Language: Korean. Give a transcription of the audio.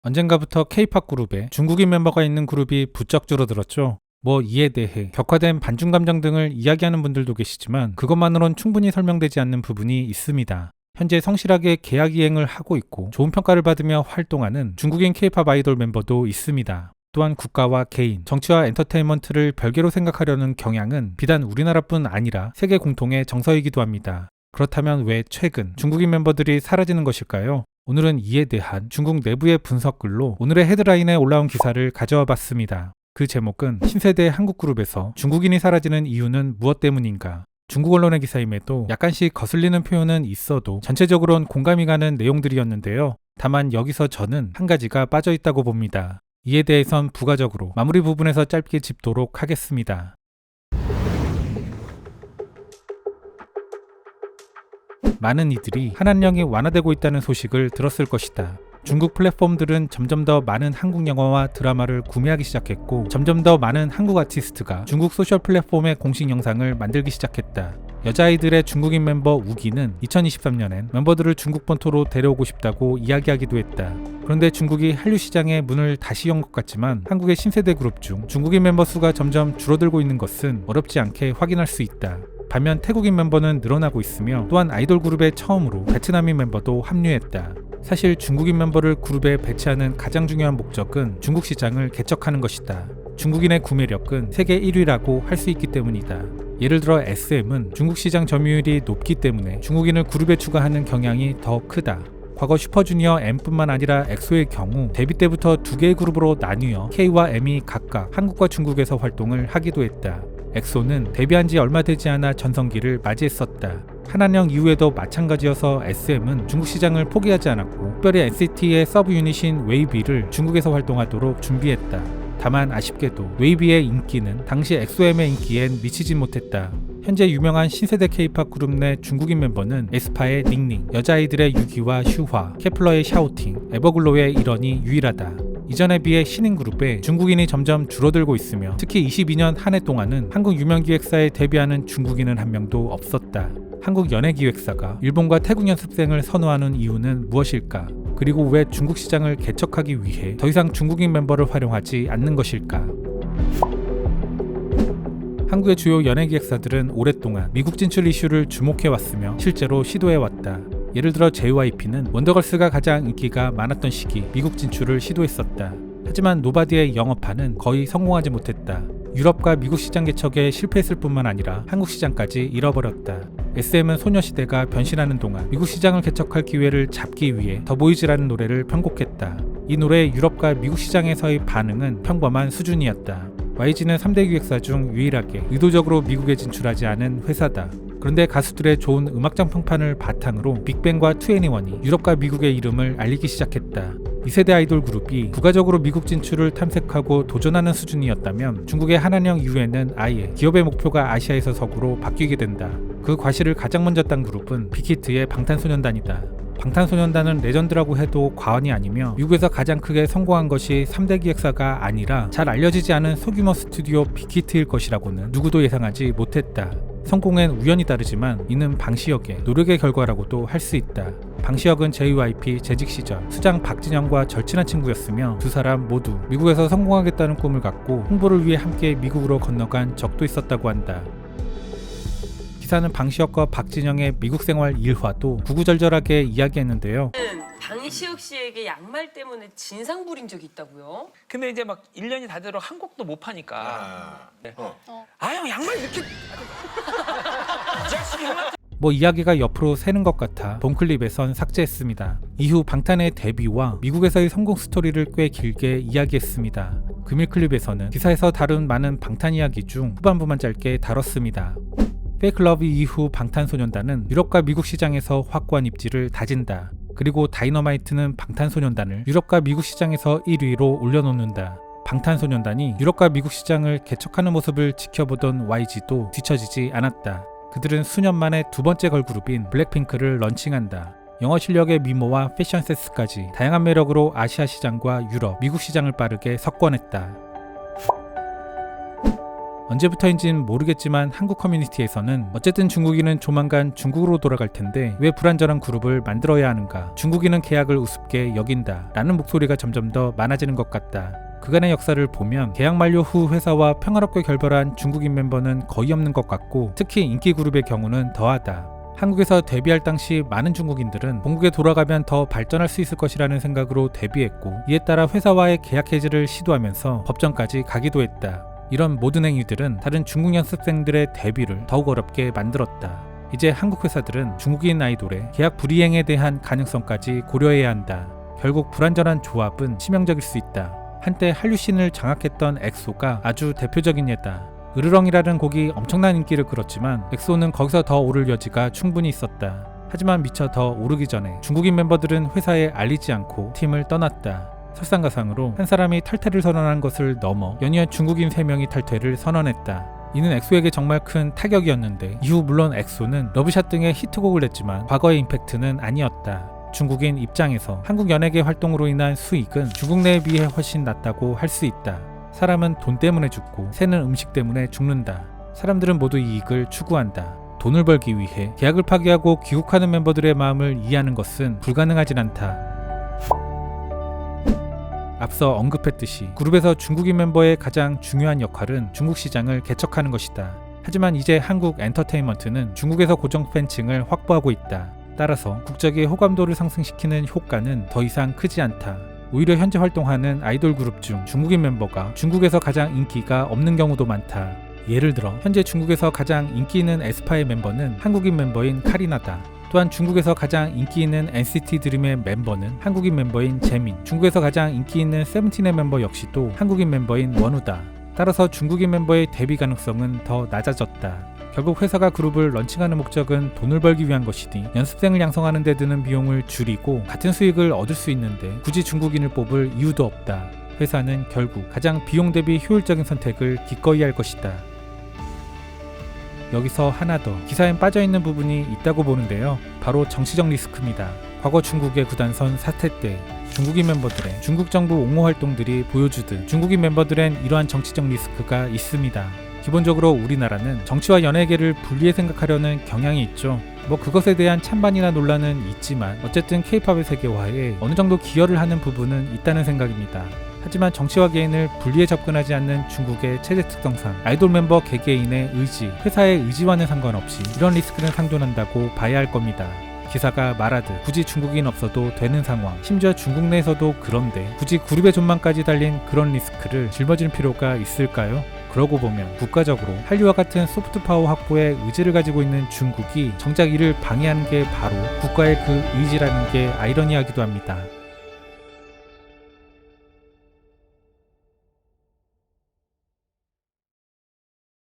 언젠가부터 K-팝 그룹에 중국인 멤버가 있는 그룹이 부쩍 줄어들었죠. 이에 대해 격화된 반중 감정 등을 이야기하는 분들도 계시지만 그것만으론 충분히 설명되지 않는 부분이 있습니다. 현재 성실하게 계약 이행을 하고 있고 좋은 평가를 받으며 활동하는 중국인 K-팝 아이돌 멤버도 있습니다. 또한 국가와 개인, 정치와 엔터테인먼트를 별개로 생각하려는 경향은 비단 우리나라뿐 아니라 세계 공통의 정서이기도 합니다. 그렇다면 왜 최근 중국인 멤버들이 사라지는 것일까요? 오늘은 이에 대한 중국 내부의 분석글로 오늘의 헤드라인에 올라온 기사를 가져와 봤습니다. 그 제목은 신세대 한국그룹에서 중국인이 사라지는 이유는 무엇 때문인가? 중국 언론의 기사임에도 약간씩 거슬리는 표현은 있어도 전체적으로는 공감이 가는 내용들이었는데요. 다만 여기서 저는 한 가지가 빠져 있다고 봅니다. 이에 대해선 부가적으로 마무리 부분에서 짧게 짚도록 하겠습니다. 많은 이들이 한한령이 완화되고 있다는 소식을 들었을 것이다. 중국 플랫폼들은 점점 더 많은 한국 영화와 드라마를 구매하기 시작했고 점점 더 많은 한국 아티스트가 중국 소셜 플랫폼의 공식 영상을 만들기 시작했다. 여자아이들의 중국인 멤버 우기는 2023년엔 멤버들을 중국 본토로 데려오고 싶다고 이야기하기도 했다. 그런데 중국이 한류 시장에 문을 다시 연 것 같지만 한국의 신세대 그룹 중 중국인 멤버 수가 점점 줄어들고 있는 것은 어렵지 않게 확인할 수 있다. 반면 태국인 멤버는 늘어나고 있으며 또한 아이돌 그룹에 처음으로 베트남인 멤버도 합류했다. 사실 중국인 멤버를 그룹에 배치하는 가장 중요한 목적은 중국 시장을 개척하는 것이다. 중국인의 구매력은 세계 1위라고 할 수 있기 때문이다. 예를 들어 SM은 중국 시장 점유율이 높기 때문에 중국인을 그룹에 추가하는 경향이 더 크다. 과거 슈퍼주니어 M뿐만 아니라 엑소의 경우 데뷔 때부터 두 개의 그룹으로 나뉘어 K와 M이 각각 한국과 중국에서 활동을 하기도 했다. 엑소는 데뷔한 지 얼마 되지 않아 전성기를 맞이했었다. 한한령 이후에도 마찬가지여서 SM은 중국 시장을 포기하지 않았고 특별히 NCT의 서브 유닛인 웨이비를 중국에서 활동하도록 준비했다. 다만 아쉽게도 웨이비의 인기는 당시 엑소M의 인기엔 미치지 못했다. 현재 유명한 신세대 K-팝 그룹 내 중국인 멤버는 에스파의 닝닝, 여자아이들의 유기와 슈화, 케플러의 샤오팅, 에버글로우의 일원이 유일하다. 이전에 비해 신인 그룹에 중국인이 점점 줄어들고 있으며 특히 22년 한 해 동안은 한국 유명 기획사에 데뷔하는 중국인은 한 명도 없었다. 한국 연예기획사가 일본과 태국 연습생을 선호하는 이유는 무엇일까? 그리고 왜 중국 시장을 개척하기 위해 더 이상 중국인 멤버를 활용하지 않는 것일까? 한국의 주요 연예기획사들은 오랫동안 미국 진출 이슈를 주목해왔으며 실제로 시도해왔다. 예를 들어 JYP는 원더걸스가 가장 인기가 많았던 시기 미국 진출을 시도했었다. 하지만 노바디의 영업화는 거의 성공하지 못했다. 유럽과 미국 시장 개척에 실패했을 뿐만 아니라 한국 시장까지 잃어버렸다. SM은 소녀시대가 변신하는 동안 미국 시장을 개척할 기회를 잡기 위해 더보이즈라는 노래를 편곡했다. 이 노래의 유럽과 미국 시장에서의 반응은 평범한 수준이었다. YG는 3대 기획사 중 유일하게 의도적으로 미국에 진출하지 않은 회사다. 그런데 가수들의 좋은 음악적 평판을 바탕으로 빅뱅과 2NE1이 유럽과 미국의 이름을 알리기 시작했다. 2세대 아이돌 그룹이 부가적으로 미국 진출을 탐색하고 도전하는 수준이었다면 중국의 한한령 이후에는 아예 기업의 목표가 아시아에서 서구로 바뀌게 된다. 그 과실을 가장 먼저 딴 그룹은 빅히트의 방탄소년단이다. 방탄소년단은 레전드라고 해도 과언이 아니며 미국에서 가장 크게 성공한 것이 3대 기획사가 아니라 잘 알려지지 않은 소규모 스튜디오 빅히트일 것이라고는 누구도 예상하지 못했다. 성공엔 우연이 따르지만 이는 방시혁의 노력의 결과라고도 할 수 있다. 방시혁은 JYP 재직 시절 수장 박진영과 절친한 친구였으며 두 사람 모두 미국에서 성공하겠다는 꿈을 갖고 홍보를 위해 함께 미국으로 건너간 적도 있었다고 한다. 기사는 방시혁과 박진영의 미국 생활 일화도 구구절절하게 이야기했는데요. 방시혁 씨에게 양말 때문에 진상 부린 적이 있다고요? 근데 이제 막 1년이 다 되도록 한국도 못 파니까. 형 양말 이렇게 이 자식이 형한테 이야기가 옆으로 새는 것 같아 본 클립에선 삭제했습니다. 이후 방탄의 데뷔와 미국에서의 성공 스토리를 꽤 길게 이야기했습니다. 금일 클립에서는 기사에서 다룬 많은 방탄 이야기 중 후반부만 짧게 다뤘습니다. 페이크 러브 이후 방탄소년단은 유럽과 미국 시장에서 확고한 입지를 다진다. 그리고 다이너마이트는 방탄소년단을 유럽과 미국 시장에서 1위로 올려놓는다. 방탄소년단이 유럽과 미국 시장을 개척하는 모습을 지켜보던 YG도 뒤처지지 않았다. 그들은 수년 만에 두 번째 걸그룹인 블랙핑크를 런칭한다. 영어 실력의 미모와 패션 센스까지 다양한 매력으로 아시아 시장과 유럽, 미국 시장을 빠르게 석권했다. 언제부터인지는 모르겠지만 한국 커뮤니티에서는 어쨌든 중국인은 조만간 중국으로 돌아갈 텐데 왜 불안전한 그룹을 만들어야 하는가, 중국인은 계약을 우습게 여긴다 라는 목소리가 점점 더 많아지는 것 같다. 그간의 역사를 보면 계약 만료 후 회사와 평화롭게 결별한 중국인 멤버는 거의 없는 것 같고, 특히 인기 그룹의 경우는 더하다. 한국에서 데뷔할 당시 많은 중국인들은 본국에 돌아가면 더 발전할 수 있을 것이라는 생각으로 데뷔했고, 이에 따라 회사와의 계약 해지를 시도하면서 법정까지 가기도 했다. 이런 모든 행위들은 다른 중국 연습생들의 데뷔를 더욱 어렵게 만들었다. 이제 한국 회사들은 중국인 아이돌의 계약 불이행에 대한 가능성까지 고려해야 한다. 결국 불완전한 조합은 치명적일 수 있다. 한때 한류씬을 장악했던 엑소가 아주 대표적인 예다. 으르렁이라는 곡이 엄청난 인기를 끌었지만 엑소는 거기서 더 오를 여지가 충분히 있었다. 하지만 미처 더 오르기 전에 중국인 멤버들은 회사에 알리지 않고 팀을 떠났다. 설상가상으로 한 사람이 탈퇴를 선언한 것을 넘어 연이어 중국인 3명이 탈퇴를 선언했다. 이는 엑소에게 정말 큰 타격이었는데, 이후 물론 엑소는 러브샷 등의 히트곡을 냈지만 과거의 임팩트는 아니었다. 중국인 입장에서 한국 연예계 활동으로 인한 수익은 중국 내에 비해 훨씬 낮다고 할 수 있다. 사람은 돈 때문에 죽고 새는 음식 때문에 죽는다. 사람들은 모두 이익을 추구한다. 돈을 벌기 위해 계약을 파기하고 귀국하는 멤버들의 마음을 이해하는 것은 불가능하진 않다. 앞서 언급했듯이 그룹에서 중국인 멤버의 가장 중요한 역할은 중국 시장을 개척하는 것이다. 하지만 이제 한국 엔터테인먼트는 중국에서 고정 팬층을 확보하고 있다. 따라서 국적의 호감도를 상승시키는 효과는 더 이상 크지 않다. 오히려 현재 활동하는 아이돌 그룹 중 중국인 멤버가 중국에서 가장 인기가 없는 경우도 많다. 예를 들어 현재 중국에서 가장 인기 있는 에스파의 멤버는 한국인 멤버인 카리나다. 또한 중국에서 가장 인기 있는 NCT 드림의 멤버는 한국인 멤버인 재민, 중국에서 가장 인기 있는 세븐틴의 멤버 역시도 한국인 멤버인 원우다. 따라서 중국인 멤버의 데뷔 가능성은 더 낮아졌다. 결국 회사가 그룹을 런칭하는 목적은 돈을 벌기 위한 것이니 연습생을 양성하는 데 드는 비용을 줄이고 같은 수익을 얻을 수 있는데 굳이 중국인을 뽑을 이유도 없다. 회사는 결국 가장 비용 대비 효율적인 선택을 기꺼이 할 것이다. 여기서 하나 더 기사엔 빠져있는 부분이 있다고 보는데요. 바로 정치적 리스크입니다. 과거 중국의 구단선 사태 때 중국인 멤버들의 중국 정부 옹호 활동들이 보여주듯 중국인 멤버들엔 이러한 정치적 리스크가 있습니다. 기본적으로 우리나라는 정치와 연예계를 분리해 생각하려는 경향이 있죠. 그것에 대한 찬반이나 논란은 있지만 어쨌든 K-팝의 세계화에 어느 정도 기여를 하는 부분은 있다는 생각입니다. 하지만 정치와 개인을 분리해 접근하지 않는 중국의 체제 특성상 아이돌 멤버 개개인의 의지, 회사의 의지와는 상관없이 이런 리스크는 상존한다고 봐야 할 겁니다. 기사가 말하듯 굳이 중국인 없어도 되는 상황, 심지어 중국 내에서도 그런데 굳이 그룹의 존망까지 달린 그런 리스크를 짊어질 필요가 있을까요? 그러고 보면 국가적으로 한류와 같은 소프트 파워 확보에 의지를 가지고 있는 중국이 정작 이를 방해하는 게 바로 국가의 그 의지라는 게 아이러니하기도 합니다.